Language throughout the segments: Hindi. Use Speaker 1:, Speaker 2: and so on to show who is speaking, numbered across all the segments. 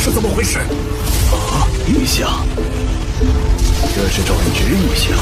Speaker 1: 是怎么回事？
Speaker 2: 玉香，这是转职玉香。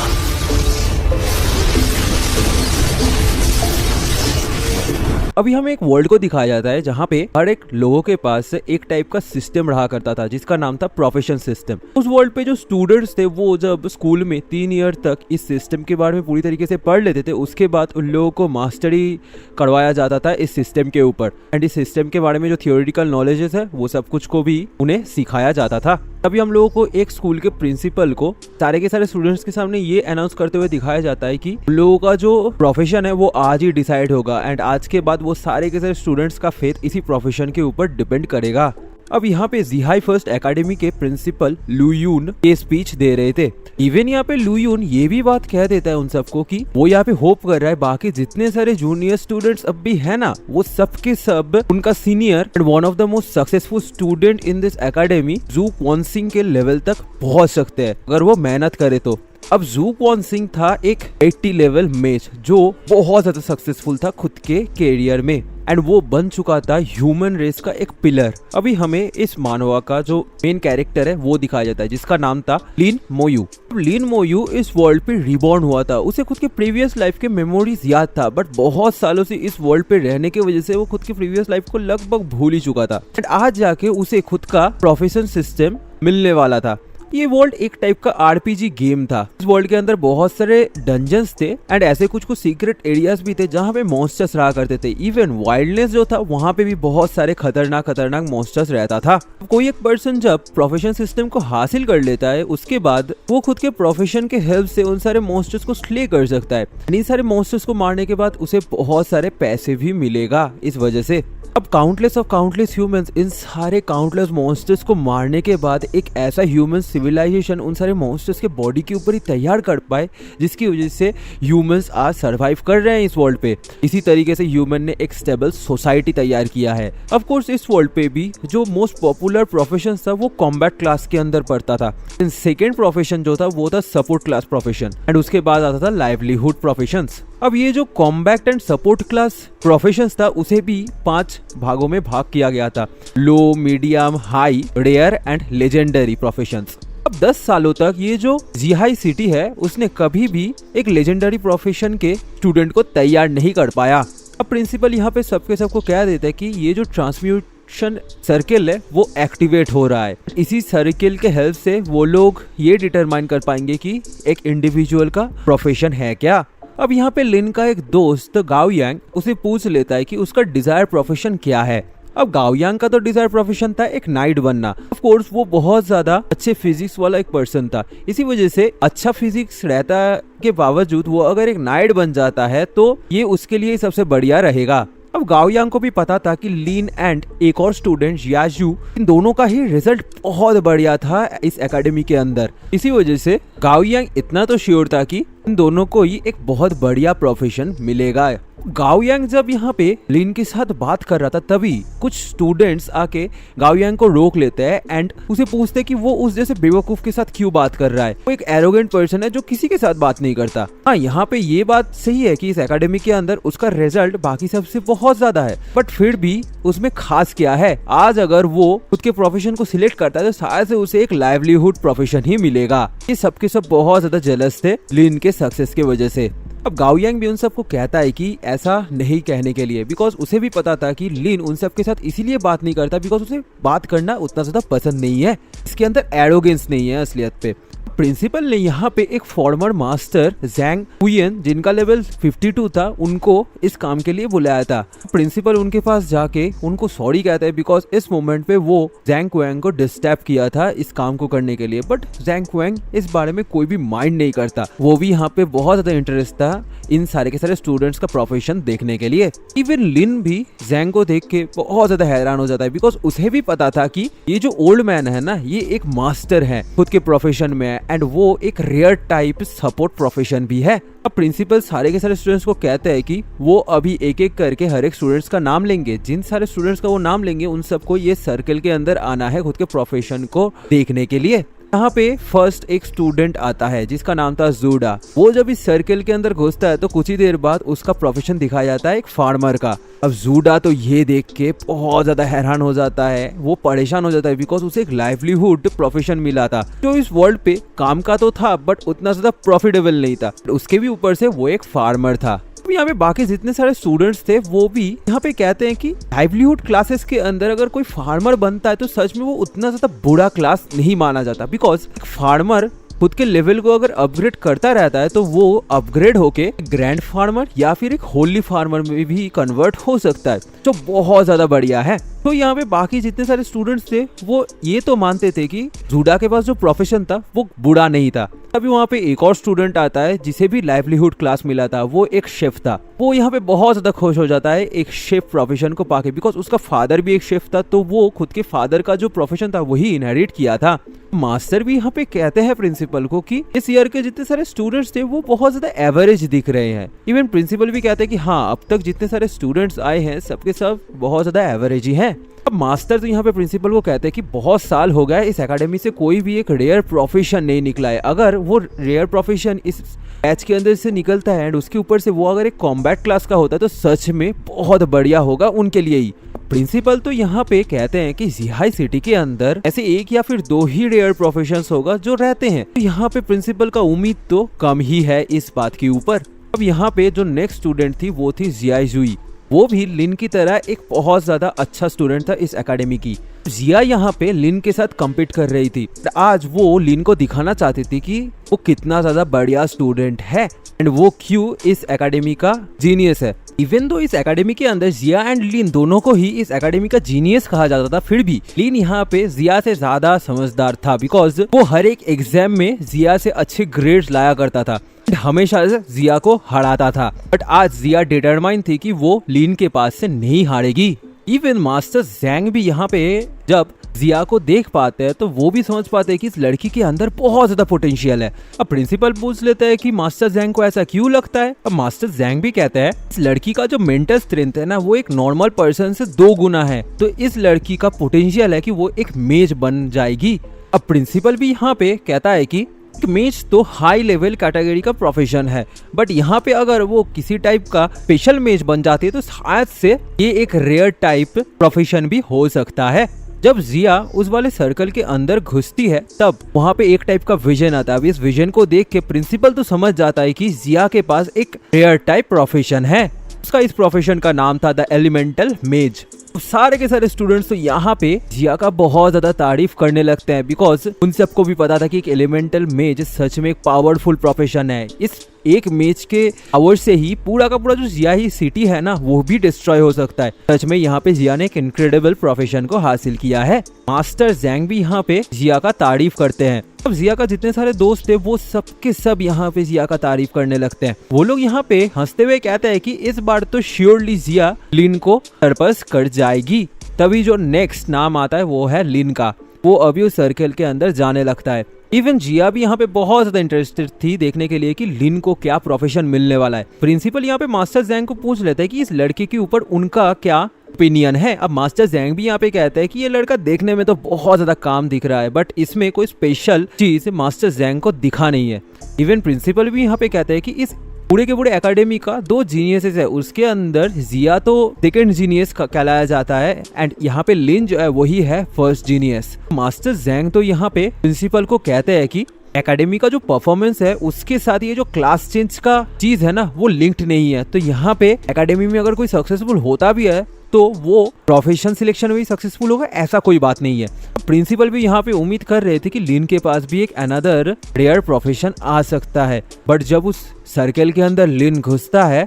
Speaker 3: अभी हमें एक वर्ल्ड को दिखाया जाता है जहाँ पे हर एक लोगों के पास एक टाइप का सिस्टम रहा करता था जिसका नाम था प्रोफेशन सिस्टम। उस वर्ल्ड पे जो स्टूडेंट्स थे वो जब स्कूल में 3 ईयर तक इस सिस्टम के बारे में पूरी तरीके से पढ़ लेते थे, उसके बाद उन लोगों को मास्टरी करवाया जाता था इस सिस्टम के ऊपर। एंड इस सिस्टम के बारे में जो थियोरिटिकल नॉलेजेस है वो सब कुछ को भी उन्हें सिखाया जाता था। अभी हम लोगों को एक स्कूल के प्रिंसिपल को सारे के सारे स्टूडेंट्स के सामने ये अनाउंस करते हुए दिखाया जाता है कि उन लोगों का जो प्रोफेशन है वो आज ही डिसाइड होगा एंड आज के बाद वो सारे के सारे स्टूडेंट्स का फेथ इसी प्रोफेशन के ऊपर डिपेंड करेगा। अब यहाँ पे ज़िहाई फर्स्ट एकेडमी के प्रिंसिपल लू यून ये स्पीच दे रहे थे। इवन यहाँ पे लू यून ये भी बात कह देता है उन सबको कि वो यहाँ पे होप कर रहा है बाकी जितने सारे जूनियर स्टूडेंट्स अब भी है ना, वो सब के सब उनका senior and one of the most successful student in this academy जू क्वान सिंह के लेवल तक पहुंच सकते हैं अगर वो मेहनत करे तो। अब जू क्वान सिंह था एक 80 लेवल मेज जो बहुत ज्यादा सक्सेसफुल था खुद के कैरियर में एंड वो बन चुका था ह्यूमन रेस का एक पिलर। अभी हमें इस मानवा का जो मेन कैरेक्टर है वो दिखाया जाता है जिसका नाम था लिन मोयू। लिन मोयू इस वर्ल्ड पे रिबॉर्न हुआ था। उसे खुद के प्रीवियस लाइफ के मेमोरीज याद था बट बहुत सालों से इस वर्ल्ड पे रहने की वजह से वो खुद के प्रीवियस लाइफ को लगभग भूल ही चुका था एंड आज जाके उसे खुद का प्रोफेशन सिस्टम मिलने वाला था। ये वर्ल्ड एक टाइप का आरपीजी गेम था। इस वर्ल्ड के अंदर बहुत सारे डंजन्स थे एंड ऐसे कुछ सीक्रेट एरियाज भी थे जहाँ पे मॉन्स्टर्स रहा करते थे। इवन वाइल्डनेस जो था वहाँ पे भी बहुत सारे खतरनाक मॉन्स्टर्स रहता था। कोई एक पर्सन जब प्रोफेशन सिस्टम को हासिल कर लेता है उसके बाद वो खुद के प्रोफेशन के हेल्प से उन सारे मॉन्स्टर्स को स्ले कर सकता है। इन सारे मॉन्स्टर्स को मारने के बाद उसे बहुत सारे पैसे भी मिलेगा इस वजह से। अब काउंटलेस ह्यूमंस इन सारे काउंटलेस मॉन्स्टर्स को मारने के बाद एक ऐसा ह्यूमन सिविलाइजेशन उन सारे मॉन्स्टर्स के बॉडी के ऊपर ही तैयार कर पाए जिसकी वजह से ह्यूमंस आज सरवाइव कर रहे हैं इस वर्ल्ड पे। इसी तरीके से ह्यूमन ने एक स्टेबल सोसाइटी तैयार किया है। ऑफ कोर्स इस वर्ल्ड पे भी जो मोस्ट पॉपुलर प्रोफेशन था वो कॉम्बैट क्लास के अंदर पड़ता था। सेकेंड प्रोफेशन जो था वो था सपोर्ट क्लास प्रोफेशन एंड उसके बाद आता था लाइवलीहुड प्रोफेशन। अब ये जो combat and support class professions था उसे भी 5 भागों में भाग किया गया था। Low, medium, high, rare and legendary professions. अब 10 सालों तक ये जो ज़िहाई सिटी है उसने कभी भी एक लेजेंडरी प्रोफेशन के स्टूडेंट को तैयार नहीं कर पाया। अब प्रिंसिपल यहाँ पे सबको कह देता है कि ये जो ट्रांसम्यूशन सर्किल है वो एक्टिवेट हो रहा है। इसी सर्किल के हेल्प से वो लोग ये डिटरमाइन कर पाएंगे कि एक इंडिविजुअल का प्रोफेशन है क्या। अब यहाँ पे लिन का एक दोस्त गाओ यांग उसे पूछ लेता है कि उसका डिजायर प्रोफेशन क्या है। अब गाओ यांग का तो डिजायर प्रोफेशन था एक नाइट बनना। ऑफ कोर्स वो बहुत ज्यादा अच्छे फिजिक्स वाला एक पर्सन था, इसी वजह से अच्छा फिजिक्स रहता के बावजूद वो अगर एक नाइट बन जाता है तो ये उसके लिए सबसे बढ़िया रहेगा। अब गाओ यांग को भी पता था कि लिन एंड एक और स्टूडेंट याजू इन दोनों का ही रिजल्ट बहुत बढ़िया था इस एकेडमी के अंदर। इसी वजह से गाओ यांग इतना तो श्योर था कि इन दोनों को ही एक बहुत बढ़िया प्रोफेशन मिलेगा। गाओ यांग जब यहाँ पे लिन के साथ बात कर रहा था तभी कुछ स्टूडेंट्स आके गाओ यांग को रोक लेते हैं एंड उसे पूछते कि वो उस जैसे बेवकूफ के साथ क्यों बात कर रहा है। वो एक एरोगेंट पर्सन है जो किसी के साथ बात नहीं करता। हाँ, यहाँ पे ये बात सही है कि इस एकेडमी के अंदर उसका रिजल्ट बाकी सबसे बहुत ज्यादा है बट फिर भी उसमें खास क्या है। आज अगर वो खुद के प्रोफेशन को सिलेक्ट करता है तो शायद से उसे एक लाइवलीहुड प्रोफेशन ही मिलेगा। ये सबके सब बहुत ज्यादा जेलस थे लिन के सक्सेस की वजह से। अब गाओ यांग भी उन सबको कहता है कि ऐसा नहीं कहने के लिए, बिकॉज उसे भी पता था कि लिन उन सब के साथ इसीलिए बात नहीं करता बिकॉज उसे बात करना उतना ज्यादा पसंद नहीं है। इसके अंदर एरोगेंस नहीं है असलियत पे। प्रिंसिपल ने यहाँ पे एक फॉर्मर मास्टर जैंग हुयन जिनका लेवल 52 था उनको इस काम के लिए बुलाया था। प्रिंसिपल उनके पास जाके उनको सॉरी कहता है बिकॉज इस मोमेंट पे वो जैंग क्वेंग को डिस्टर्ब किया था इस काम को करने के लिए, बट जैंग क्वेंग इस बारे में कोई भी माइंड नहीं करता। वो भी यहाँ पे बहुत ज्यादा इंटरेस्ट था इन सारे के सारे स्टूडेंट्स का प्रोफेशन देखने के लिए। इवन लिन भी जैंग को देख के बहुत ज्यादा हैरान हो जाता है बिकॉज उसे भी पता था कि ये जो ओल्ड मैन है ना ये एक मास्टर है खुद के प्रोफेशन में एंड वो एक रेयर टाइप सपोर्ट प्रोफेशन भी है। अब प्रिंसिपल सारे के सारे स्टूडेंट्स को कहते हैं कि वो अभी एक एक करके हर एक स्टूडेंट्स का नाम लेंगे। जिन सारे स्टूडेंट्स का वो नाम लेंगे उन सबको ये सर्कल के अंदर आना है खुद के प्रोफेशन को देखने के लिए। यहाँ पे फर्स्ट एक स्टूडेंट आता है जिसका नाम था जूडा। वो जब इस सर्कल के अंदर घुसता है तो कुछ ही देर बाद उसका प्रोफेशन दिखाया जाता है एक फार्मर का। अब जूडा तो ये देख के बहुत ज्यादा हैरान हो जाता है, वो परेशान हो जाता है बिकॉज उसे एक लाइवलीहुड प्रोफेशन मिला था जो इस वर्ल्ड पे काम का तो था बट उतना ज्यादा प्रॉफिटेबल नहीं था। उसके भी ऊपर से वो एक फार्मर था। यहाँ पे बाकी जितने सारे स्टूडेंट्स थे वो भी यहाँ पे कहते हैं कि लाइवलीहुड क्लासेस के अंदर अगर कोई फार्मर बनता है तो सच में वो उतना ज्यादा बुरा क्लास नहीं माना जाता, बिकॉज एक फार्मर खुद के लेवल को अगर अपग्रेड करता रहता है तो वो अपग्रेड होके ग्रैंड फार्मर या फिर एक होली फार्मर में भी कन्वर्ट हो सकता है, जो बहुत ज्यादा बढ़िया है। तो यहाँ पे बाकी जितने सारे स्टूडेंट्स थे वो ये तो मानते थे कि जूडा के पास जो प्रोफेशन था वो बुरा नहीं था। अभी वहाँ पे एक और स्टूडेंट आता है जिसे भी लाइवलीहुड क्लास मिला था, वो एक शेफ था। वो यहाँ पे बहुत ज्यादा खुश हो जाता है एक शेफ प्रोफेशन को पाके, बिकॉज उसका फादर भी एक शेफ था, तो वो खुद के फादर का जो प्रोफेशन था वही इनहेरिट किया था। मास्टर भी यहाँ पे कहते हैं प्रिंसिपल को कि इस ईयर के जितने सारे स्टूडेंट्स थे वो बहुत ज्यादा एवरेज दिख रहे हैं। इवन प्रिंसिपल भी कहते हैं कि हाँ, अब तक जितने सारे स्टूडेंट्स आए हैं सबके सब बहुत ज्यादा एवरेज ही हैं। अब मास्टर तो यहाँ पे प्रिंसिपल को कहते हैं कि बहुत साल हो गए इस एकेडमी से कोई भी एक रेयर प्रोफेशन नहीं निकला है। अगर वो रेयर प्रोफेशन इस बैच के अंदर से निकलता है एंड उसके ऊपर से वो अगर एक कॉम्बैट क्लास का होता है तो सच में बहुत बढ़िया होगा उनके लिए ही। प्रिंसिपल तो यहाँ पे कहते हैं कि जिहाई सिटी के अंदर ऐसे एक या फिर दो ही रेयर प्रोफेशंस होगा जो रहते हैं। तो यहाँ पे प्रिंसिपल का उम्मीद तो कम ही है इस बात के ऊपर। अब यहाँ पे जो नेक्स्ट स्टूडेंट थी वो थी जियाई जुई। वो भी लिन की तरह एक बहुत ज्यादा अच्छा स्टूडेंट था इस एकेडमी की। जिया यहाँ पे लिन के साथ कम्पीट कर रही थी। आज वो लिन को दिखाना चाहती थी कि वो कितना ज्यादा बढ़िया स्टूडेंट है एंड वो क्यों इस एकेडमी का जीनियस है। इवन दो इस एकेडमी के अंदर जिया एंड लिन दोनों को ही इस एकेडमी का जीनियस कहा जाता था, फिर भी लिन यहाँ पे जिया से ज्यादा समझदार था, बिकॉज वो हर एक एग्जाम में जिया से अच्छे ग्रेड्स लाया करता था, हमेशा से जिया को हराता था। बट आज जिया डिटरमाइन थी कि वो लिन के पास से नहीं हारेगी। इवन मास्टर जैंग भी यहाँ पे जब जिया को देख पाते हैं तो वो भी समझ पाते हैं कि इस लड़की के अंदर बहुत ज्यादा पोटेंशियल है। अब प्रिंसिपल पूछ लेते हैं कि मास्टर जैंग को ऐसा क्यों लगता है। अब मास्टर जैंग भी कहते हैं इस लड़की का जो मेंटल स्ट्रेंथ है ना वो एक नॉर्मल पर्सन से 2 गुना है, तो इस लड़की का पोटेंशियल है कि वो एक मेज बन जाएगी। अब प्रिंसिपल भी यहाँ पे कहता है कि मेज तो हाई लेवल कैटेगरी का प्रोफेशन है, बट यहाँ पे अगर वो किसी टाइप का स्पेशल मेज बन जाती है तो शायद से ये एक रेयर टाइप प्रोफेशन भी हो सकता है। जब जिया उस वाले सर्कल के अंदर घुसती है तब वहाँ पे एक टाइप का विजन आता है। अब इस विजन को देख के प्रिंसिपल तो समझ जाता है कि जिया के पास एक रेयर टाइप प्रोफेशन है। उसका इस प्रोफेशन का नाम था द एलिमेंटल मेज। सारे के सारे स्टूडेंट्स तो यहाँ पे जिया का बहुत ज्यादा तारीफ करने लगते हैं, बिकॉज उन सबको भी पता था कि एक एलिमेंटल मेज सच में एक पावरफुल प्रोफेशन है। इस एक मेज के आवर से ही पूरा का पूरा जो जिया ही सिटी है ना वो भी डिस्ट्रॉय हो सकता है। सच में यहाँ पे जिया ने एक इनक्रेडिबल प्रोफेशन को हासिल किया है। मास्टर जैंग भी यहाँ पे जिया का तारीफ करते हैं। अब जिया का जितने सारे दोस्त थे वो सब के सब यहाँ पे जिया का तारीफ करने लगते हैं। वो लोग यहाँ पे हंसते हुए कहते हैं कि इस बार तो श्योरली जिया लिन को सरपास कर जाएगी। तभी जो नेक्स्ट नाम आता है वो है लिन का। वो अभी उस सर्कल के अंदर जाने लगता है। इवन जिया भी यहाँ पे बहुत ज्यादा इंटरेस्टेड थी देखने के लिए कि लिन को क्या प्रोफेशन मिलने वाला है। प्रिंसिपल यहाँ पे मास्टर जैंग को पूछ लेता है कि इस लड़के के ऊपर उनका क्या ओपिनियन है। अब मास्टर जैंग भी यहाँ पे कहता है कि ये लड़का देखने में तो बहुत ज्यादा काम दिख रहा है, बट इसमें कोई स्पेशल चीज मास्टर जैंग को दिखा नहीं है। इवन प्रिंसिपल भी यहाँ पे कहते हैं कि इस पूरे के पूरे एकेडमी का 2 जीनियसेस है, उसके अंदर जिया तो सेकंड जीनियस कहलाया जाता है एंड यहाँ पे लिन जो है वही है फर्स्ट जीनियस। मास्टर जैंग तो यहाँ पे प्रिंसिपल को कहते हैं कि एकेडमी का जो परफॉर्मेंस है उसके साथ ये जो क्लास चेंज का चीज है ना वो लिंक्ड नहीं है। तो यहाँ पे एकेडमी में अगर कोई सक्सेसफुल होता भी है तो वो प्रोफेशन सिलेक्शन में भी सक्सेसफुल होगा, ऐसा कोई बात नहीं है। प्रिंसिपल भी यहाँ पे उम्मीद कर रहे थे कि लिन के पास भी एक अनदर रेयर प्रोफेशन आ सकता है, बट जब उस सर्कल के अंदर लिन घुसता है